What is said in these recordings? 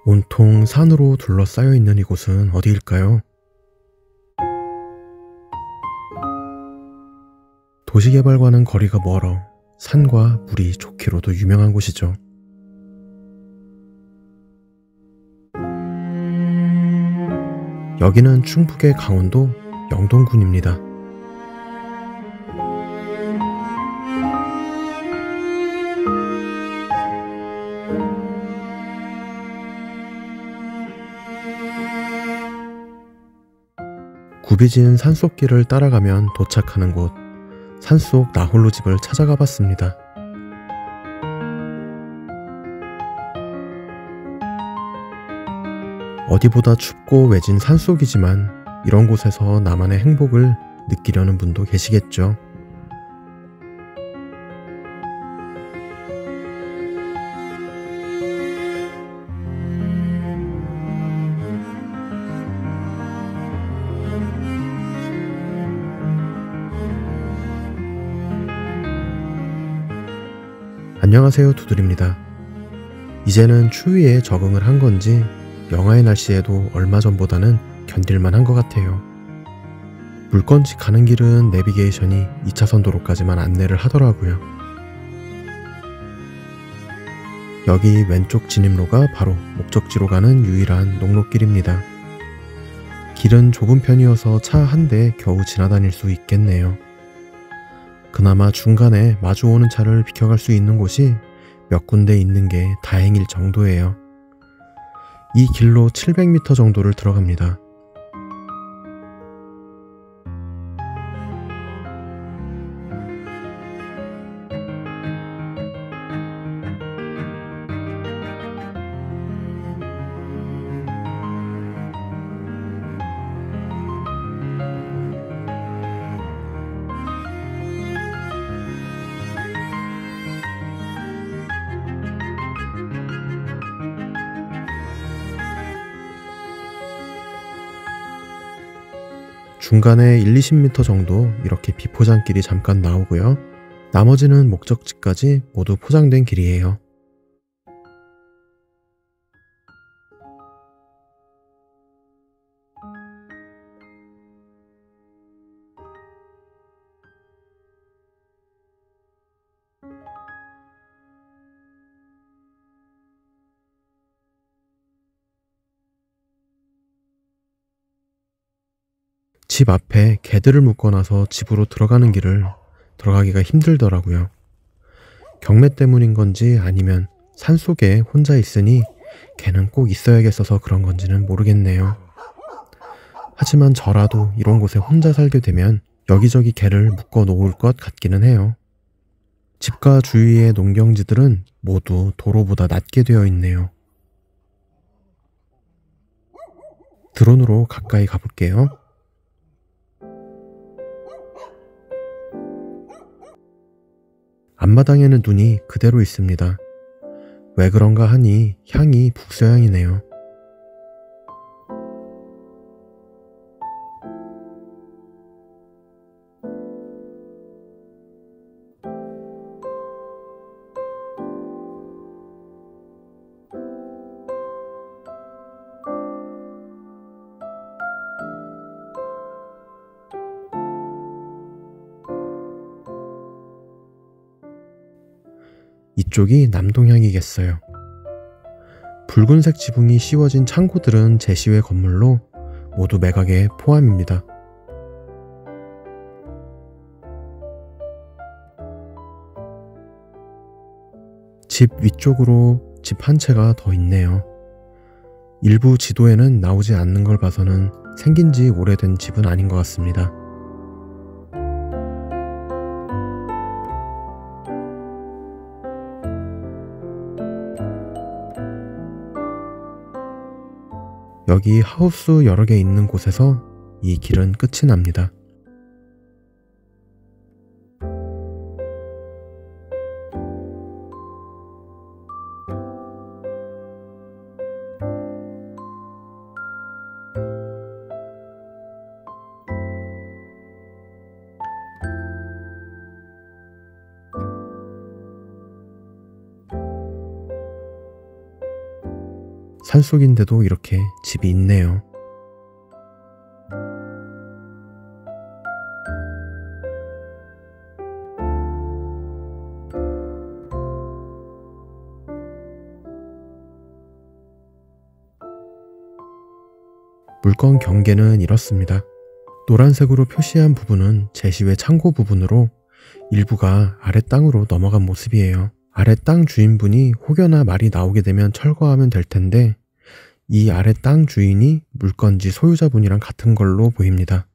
온통 산으로 둘러싸여 있는 이곳은 어디일까요? 도시개발과는 거리가 멀어 산과 물이 좋기로도 유명한 곳이죠. 여기는 충북의 강원도 영동군입니다. 굽이진 산속길을 따라가면 도착하는 곳, 산속 나홀로 집을 찾아가 봤습니다. 어디보다 춥고 외진 산속이지만 이런 곳에서 나만의 행복을 느끼려는 분도 계시겠죠. 안녕하세요, 두들입니다. 이제는 추위에 적응을 한 건지 영하의 날씨에도 얼마 전보다는 견딜만 한 것 같아요. 물건지 가는 길은 내비게이션이 2차선 도로까지만 안내를 하더라고요. 여기 왼쪽 진입로가 바로 목적지로 가는 유일한 녹록길입니다. 길은 좁은 편이어서 차 한 대 겨우 지나다닐 수 있겠네요. 그나마 중간에 마주오는 차를 비켜갈 수 있는 곳이 몇 군데 있는 게 다행일 정도예요. 이 길로 700m 정도를 들어갑니다. 중간에 1-20m 정도 이렇게 비포장길이 잠깐 나오고요. 나머지는 목적지까지 모두 포장된 길이에요. 집 앞에 개들을 묶어놔서 집으로 들어가는 길을 들어가기가 힘들더라고요. 경매 때문인 건지 아니면 산속에 혼자 있으니 개는 꼭 있어야겠어서 그런 건지는 모르겠네요. 하지만 저라도 이런 곳에 혼자 살게 되면 여기저기 개를 묶어 놓을 것 같기는 해요. 집과 주위의 농경지들은 모두 도로보다 낮게 되어 있네요. 드론으로 가까이 가볼게요. 앞마당에는 눈이 그대로 있습니다. 왜 그런가 하니 향이 북서향이네요. 이쪽이 남동향이겠어요. 붉은색 지붕이 씌워진 창고들은 제시외 건물로 모두 매각에 포함입니다. 집 위쪽으로 집 한 채가 더 있네요. 일부 지도에는 나오지 않는 걸 봐서는 생긴 지 오래된 집은 아닌 것 같습니다. 여기 하우스 여러 개 있는 곳에서 이 길은 끝이 납니다. 산속인데도 이렇게 집이 있네요. 물건 경계는 이렇습니다. 노란색으로 표시한 부분은 제시외 창고 부분으로 일부가 아래 땅으로 넘어간 모습이에요. 아래 땅 주인분이 혹여나 말이 나오게 되면 철거하면 될 텐데 이 아래 땅 주인이 물건지 소유자분이랑 같은 걸로 보입니다.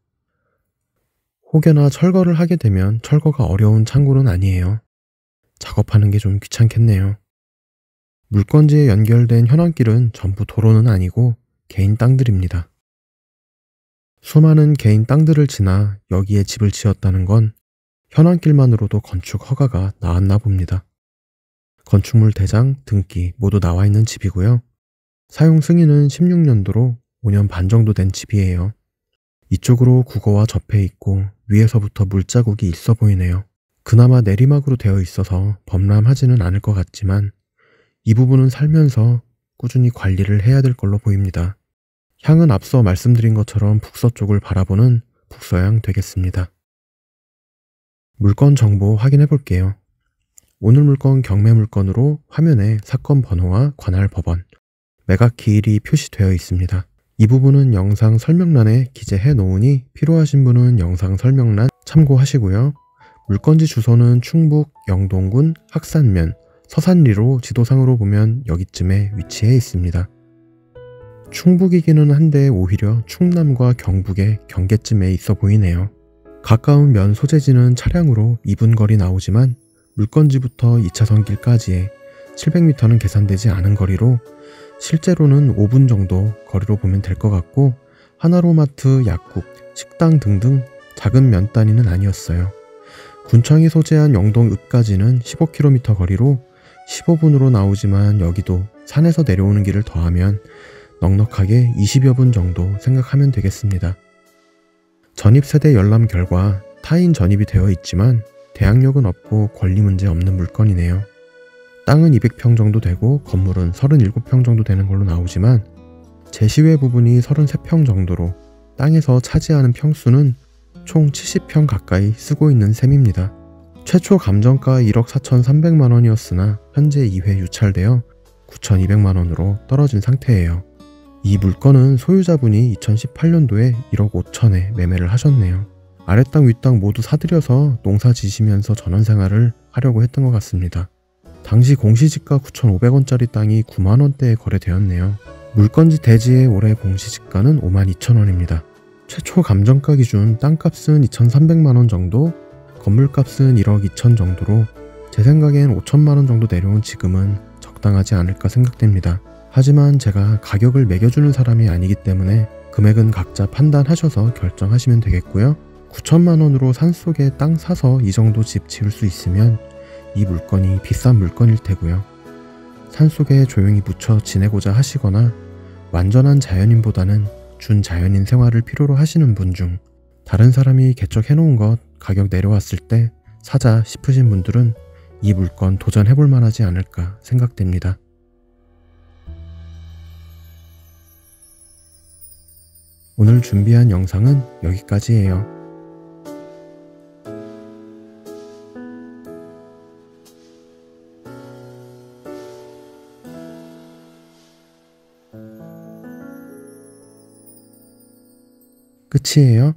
혹여나 철거를 하게 되면 철거가 어려운 창고는 아니에요. 작업하는 게 좀 귀찮겠네요. 물건지에 연결된 현안길은 전부 도로는 아니고 개인 땅들입니다. 수많은 개인 땅들을 지나 여기에 집을 지었다는 건 현안길만으로도 건축 허가가 나왔나 봅니다. 건축물 대장, 등기 모두 나와 있는 집이고요. 사용 승인은 16년도로 5년 반 정도 된 집이에요. 이쪽으로 국어와 접해 있고 위에서부터 물자국이 있어 보이네요. 그나마 내리막으로 되어 있어서 범람하지는 않을 것 같지만 이 부분은 살면서 꾸준히 관리를 해야 될 걸로 보입니다. 향은 앞서 말씀드린 것처럼 북서쪽을 바라보는 북서향 되겠습니다. 물건 정보 확인해 볼게요. 오늘 물건 경매 물건으로 화면에 사건 번호와 관할 법원, 매각 기일이 표시되어 있습니다. 이 부분은 영상 설명란에 기재해 놓으니 필요하신 분은 영상 설명란 참고하시고요. 물건지 주소는 충북 영동군 학산면 서산리로 지도상으로 보면 여기쯤에 위치해 있습니다. 충북이기는 한데 오히려 충남과 경북의 경계쯤에 있어 보이네요. 가까운 면 소재지는 차량으로 2분 거리 나오지만 물건지부터 2차선 길까지의 700m는 계산되지 않은 거리로 실제로는 5분 정도 거리로 보면 될 것 같고 하나로마트, 약국, 식당 등등 작은 면 단위는 아니었어요. 군청이 소재한 영동읍까지는 15km 거리로 15분으로 나오지만 여기도 산에서 내려오는 길을 더하면 넉넉하게 20여 분 정도 생각하면 되겠습니다. 전입세대 열람 결과 타인 전입이 되어 있지만 대항력은 없고 권리 문제 없는 물건이네요. 땅은 200평 정도 되고 건물은 37평 정도 되는 걸로 나오지만 제시외 부분이 33평 정도로 땅에서 차지하는 평수는 총 70평 가까이 쓰고 있는 셈입니다. 최초 감정가 1억 4,300만원이었으나 현재 2회 유찰되어 9,200만원으로 떨어진 상태예요. 이 물건은 소유자분이 2018년도에 1억 5천에 매매를 하셨네요. 아랫땅 윗땅 모두 사들여서 농사 지시면서 전원생활을 하려고 했던 것 같습니다. 당시 공시지가 9,500원짜리 땅이 9만원대에 거래되었네요. 물건지 대지의 올해 공시지가는 52,000원입니다. 최초 감정가 기준 땅값은 2,300만원 정도, 건물값은 1억 2천 정도로 제 생각엔 5천만원 정도 내려온 지금은 적당하지 않을까 생각됩니다. 하지만 제가 가격을 매겨주는 사람이 아니기 때문에 금액은 각자 판단하셔서 결정하시면 되겠고요. 9천만원으로 산속에 땅 사서 이 정도 집 지을 수 있으면 이 물건이 비싼 물건일 테고요. 산속에 조용히 묻혀 지내고자 하시거나 완전한 자연인보다는 준자연인 생활을 필요로 하시는 분 중 다른 사람이 개척해놓은 것 가격 내려왔을 때 사자 싶으신 분들은 이 물건 도전해볼 만하지 않을까 생각됩니다. 오늘 준비한 영상은 여기까지예요. 끝이에요?